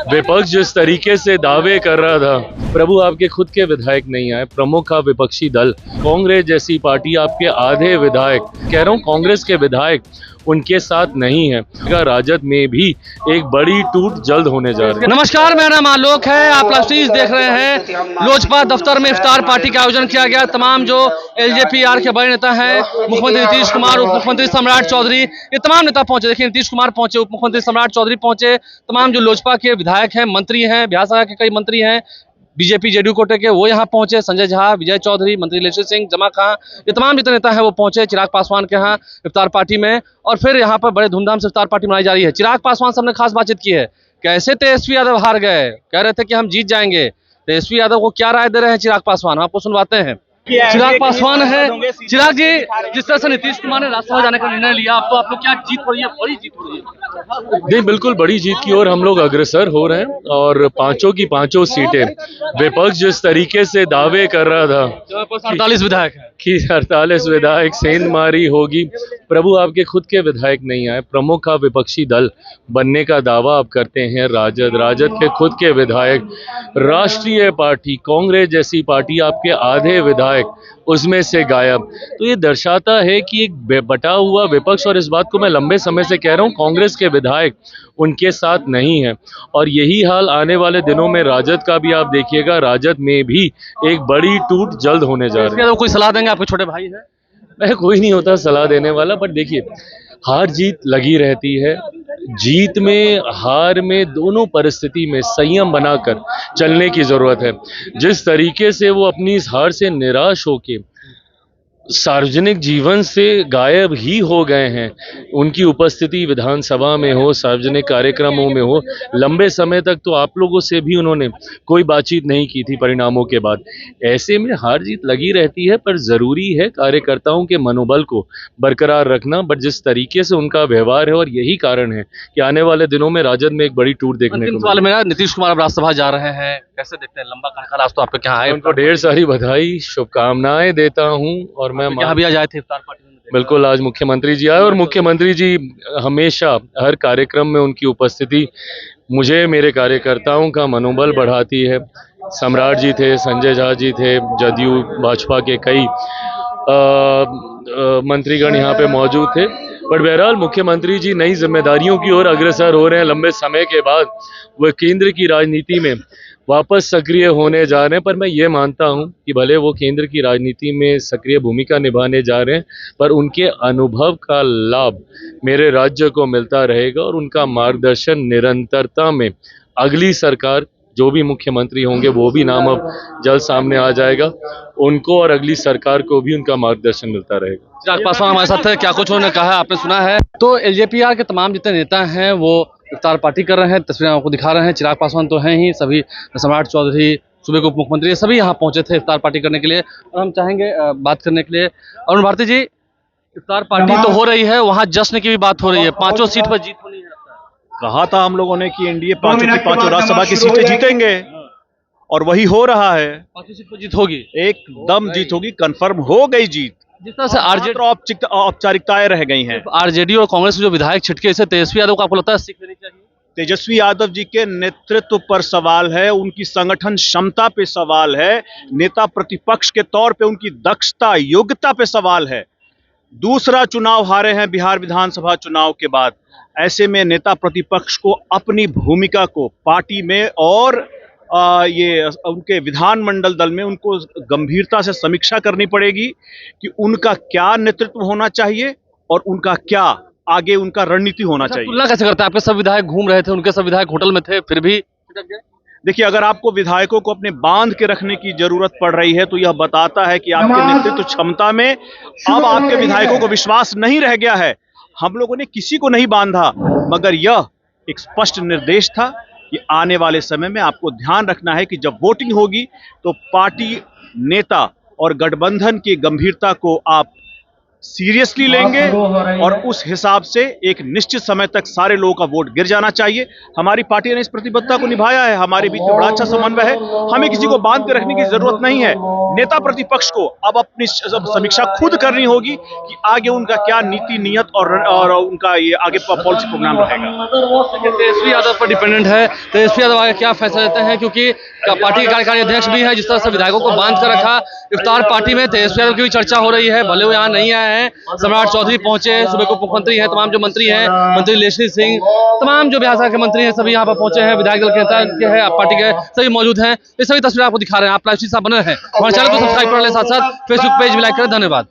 विपक्ष जिस तरीके से दावे कर रहा था, प्रभु आपके खुद के विधायक नहीं आए, प्रमुख का विपक्षी दल कांग्रेस जैसी पार्टी, आपके आधे विधायक, कह रहा हूं कांग्रेस के विधायक उनके साथ नहीं है। राजद में भी एक बड़ी टूट जल्द होने जा रही है। नमस्कार, मेरा नाम आलोक है। आप लाइव देख रहे हैं। लोजपा दफ्तर में इफ्तार पार्टी का आयोजन किया गया। तमाम जो एलजेपीआर के बड़े नेता हैं, मुख्यमंत्री नीतीश कुमार, उप मुख्यमंत्री सम्राट चौधरी, ये तमाम नेता पहुंचे। देखिए, नीतीश कुमार पहुंचे, उप मुख्यमंत्री सम्राट चौधरी पहुंचे, तमाम जो लोजपा के विधायक हैं, मंत्री हैं, बिहार सरकार के कई मंत्री हैं, बीजेपी जेडीयू कोटे के, वो यहाँ पहुंचे। संजय झा, विजय चौधरी, मंत्री लेशर सिंह, जमा खां, ये तमाम जितने नेता हैं वो पहुंचे चिराग पासवान के यहाँ इफ्तार पार्टी में। और फिर यहाँ पर बड़े धूमधाम से इफ्तार पार्टी मनाई जा रही है। चिराग पासवान से हमने खास बातचीत की है। कैसे तेजस्वी यादव हार गए, कह रहे थे कि हम जीत जाएंगे। तेजस्वी यादव को क्या राय दे रहे हैं चिराग पासवान, आपको सुनवाते हैं। चिराग पासवान है। चिराग जी, जिस तरह से नीतीश कुमार ने राज्यसभा जाने का निर्णय लिया, अब तो आप लोग क्या जीत हो रही है, बड़ी जीत हो रही है। नहीं, बिल्कुल बड़ी जीत की ओर हम लोग अग्रसर हो रहे हैं और पांचों की पांचों सीटें, विपक्ष जिस तरीके से दावे कर रहा था 48 विधायक है कि 48 विधायक सेंधमारी होगी, प्रभु आपके खुद के विधायक नहीं आए, प्रमुख का विपक्षी दल बनने का दावा आप करते हैं राजद के खुद के विधायक, राष्ट्रीय पार्टी कांग्रेस जैसी पार्टी, आपके आधे विधायक उसमें से गायब। तो ये दर्शाता है कि एक बटा हुआ विपक्ष, और इस बात को मैं लंबे समय से कह रहा हूँ, कांग्रेस के विधायक उनके साथ नहीं है। और यही हाल आने वाले दिनों में राजद का भी आप देखिएगा, राजद में भी एक बड़ी टूट जल्द होने जा रही है। कोई सलाह देंगे, आपके छोटे भाई है? मैं कोई नहीं होता सलाह देने वाला, पर देखिए, हार जीत लगी रहती है। जीत में हार में दोनों परिस्थिति में संयम बनाकर चलने की जरूरत है। जिस तरीके से वो अपनी इस हार से निराश होके सार्वजनिक जीवन से गायब ही हो गए हैं, उनकी उपस्थिति विधानसभा में हो, सार्वजनिक कार्यक्रमों में हो, लंबे समय तक तो आप लोगों से भी उन्होंने कोई बातचीत नहीं की थी परिणामों के बाद। ऐसे में हार जीत लगी रहती है, पर जरूरी है कार्यकर्ताओं के मनोबल को बरकरार रखना। बट जिस तरीके से उनका व्यवहार है, और यही कारण है कि आने वाले दिनों में राजद में एक बड़ी टूट देखने को मिलेगा। नीतीश कुमार अब राज्यसभा जा रहे हैं, कैसे देखते हैं? लंबा कार्यकाल आज तो आपके क्या है। उनको ढेर सारी बधाई, शुभकामनाएं देता हूं। और मैं यहाँ भी जाए थे इफ्तार पार्टी में? बिल्कुल, आज मुख्यमंत्री जी आए, और मुख्यमंत्री जी हमेशा हर कार्यक्रम में उनकी उपस्थिति मुझे, मेरे कार्यकर्ताओं का मनोबल बढ़ाती है। सम्राट जी थे, संजय झा जी थे, जदयू भाजपा के कई मंत्रीगण यहाँ पे मौजूद थे। पर बहरहाल मुख्यमंत्री जी नई जिम्मेदारियों की ओर अग्रसर हो रहे हैं। लंबे समय के बाद वह केंद्र की राजनीति में वापस सक्रिय होने जा रहे हैं। पर मैं ये मानता हूं कि भले वो केंद्र की राजनीति में सक्रिय भूमिका निभाने जा रहे हैं, पर उनके अनुभव का लाभ मेरे राज्य को मिलता रहेगा, और उनका मार्गदर्शन निरंतरता में अगली सरकार, जो भी मुख्यमंत्री होंगे, वो भी नाम अब जल्द सामने आ जाएगा, उनको और अगली सरकार को भी उनका मार्गदर्शन मिलता रहेगा। चिराग पासवान हमारे साथ है, क्या कुछ उन्होंने कहा आपने सुना है? तो एलजेपीआर के तमाम जितने नेता हैं वो इफ्तार पार्टी कर रहे हैं, तस्वीरें आपको दिखा रहे हैं। चिराग पासवान तो हैं ही, सभी सम्राट चौधरी, सूबे के उप मुख्यमंत्री, सभी यहाँ पहुंचे थे इफ्तार पार्टी करने के लिए। और हम चाहेंगे बात करने के लिए अरुण भारती जी, इफ्तार पार्टी तो हो रही है, वहाँ जश्न की भी बात हो रही है, 5 सीट पर जीत होनी है। कहा था हम लोगों ने कि एनडीए 5 की 5 राज्यसभा की सीटें जीतेंगे, और वही हो रहा है। 5 सीट पर जीत होगी, एकदम जीत होगी, कंफर्म हो गई जीत। जिस तरह से आरजेडी औपचारिकताएं रह गई हैं। आरजेडी और कांग्रेस के जो विधायक छिटके, इसे तेजस्वी यादव को आपको लगता है सीख लेनी चाहिए? तेजस्वी यादव जी के नेतृत्व पर सवाल है, उनकी संगठन क्षमता पे सवाल है, नेता प्रतिपक्ष के तौर पे उनकी दक्षता, योग्यता पे सवाल है। दूसरा चुनाव हारे हैं बिहार विधानसभा चुनाव के बाद। ऐसे में नेता प्रतिपक्ष को अपनी भूमिका को पार्टी में और ये उनके विधानमंडल दल में उनको गंभीरता से समीक्षा करनी पड़ेगी कि उनका क्या नेतृत्व होना चाहिए और उनका क्या आगे उनका रणनीति होना चाहिए। तुलना कैसे करते हैं? आपके सब विधायक घूम रहे थे, उनके सब विधायक होटल में थे, फिर भी देखिए, अगर आपको विधायकों को अपने बांध के रखने की जरूरत पड़ रही है, तो यह बताता है कि आपके नेतृत्व क्षमता में अब आपके विधायकों को विश्वास नहीं रह गया है। हम लोगों ने किसी को नहीं बांधा, मगर यह एक स्पष्ट निर्देश था कि आने वाले समय में आपको ध्यान रखना है कि जब वोटिंग होगी तो पार्टी, नेता और गठबंधन की गंभीरता को आप सीरियसली लेंगे और उस हिसाब से एक निश्चित समय तक सारे लोगों का वोट गिर जाना चाहिए। हमारी पार्टी ने इस प्रतिबद्धता को निभाया है, हमारे बीच में बड़ा अच्छा समन्वय है, हमें किसी को बांध के रखने की जरूरत नहीं है। नेता प्रतिपक्ष को अब अपनी समीक्षा खुद करनी होगी कि आगे उनका क्या नीति नियत और उनका ये आगे पॉलिसी प्रोग्राम रहेगा। तेजस्वी यादव पर डिपेंडेंट है, तेजस्वी यादव आगे क्या फैसला लेते हैं, क्योंकि पार्टी के कार्यकारी अध्यक्ष भी है, जिस तरह से विधायकों को बांध कर रखा इफ्तार पार्टी में तेजस्वी यादव की भी चर्चा हो रही है। भले वो यहाँ नहीं आए हैं, सम्राट चौधरी पहुंचे, सूबे के उप मुख्यमंत्री हैं, तमाम जो मंत्री हैं, मंत्री लेश्री सिंह, तमाम जो बिहार सरकार के मंत्री हैं, सभी यहाँ पर पहुंचे हैं, विधायक दल के नेता के हैं, पार्टी के सभी मौजूद हैं। ये सभी तस्वीरें आपको दिखा रहे हैं, आप लाइव साथ बने हैं, हमारे चैनल को सब्सक्राइब कर लें, साथ साथ फेसबुक पेज भी लाइक करें। धन्यवाद।